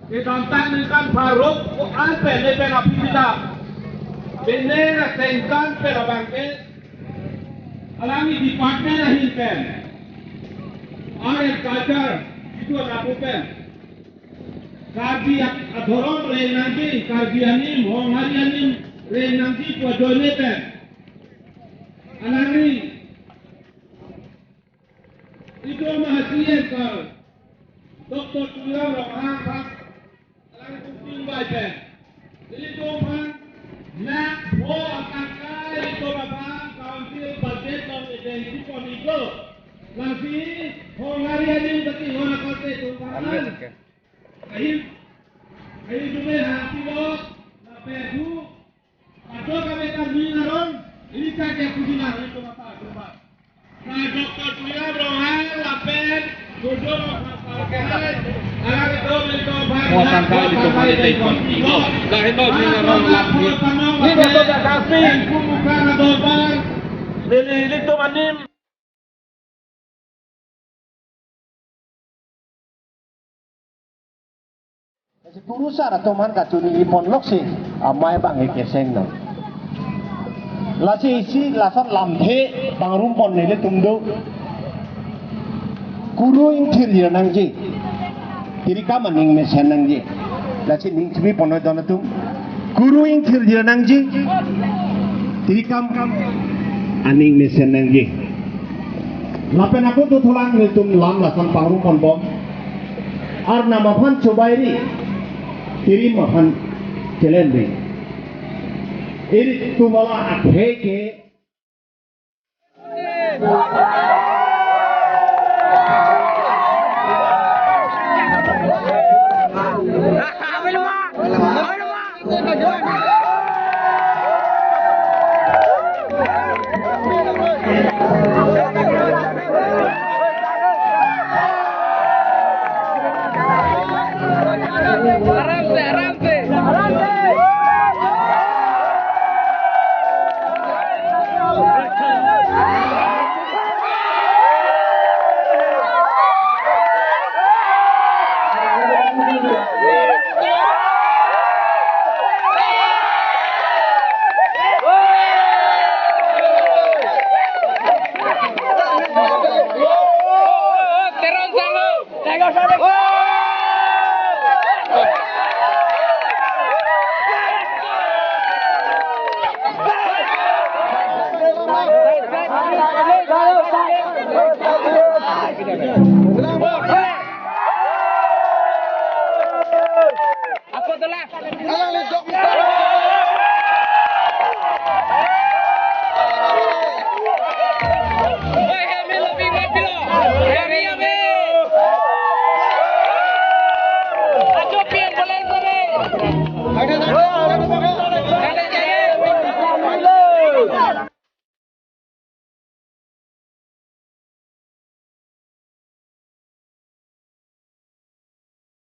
Itontan nikan Faruk an pele pena pita. Benera tengkan pera bangke. Alami department ahin pen. Art and culture itu aku pen. Karji adhorom renangi karji anim honghari anim renangi pojone pen. Alami itu mahasiswa kal. Doktor Tulang Rohang Pak. Alami baca. Jadi tuhan nak ho akakai itu bapak council budget non identity koniko. Lagi honghari anim beti hona kote tuhan. Ayo juga hati lo, lapedu, atau kami tadi naron, ini saja kudinar itu bapak coba. Nah dokter Tulang Rohang lapet, duduk masyarakat, agar itu mencoba. Muatan kali itu pada telepon. Dah itu naron lapet. Ini dokter kasih. Bukan dokter. Lili itu manim. Purusan atau man kacuni ipon loksi amai bang ekeseng no. Lasi isi lasan lampe bang rumpon nile tungdo. Guru intir dia nangji. Kiri kaman ning mesen nangji. Lasi ning cumi pono dona tum. Guru intir dia nangji. Kiri kam aning mesen nangji. Lapen aku tu tulang niltum lam lasan bang rumpon bom. Ar nama pan cobairi. Kiri makan celende. Ini tu malah akheke. Belum, belum.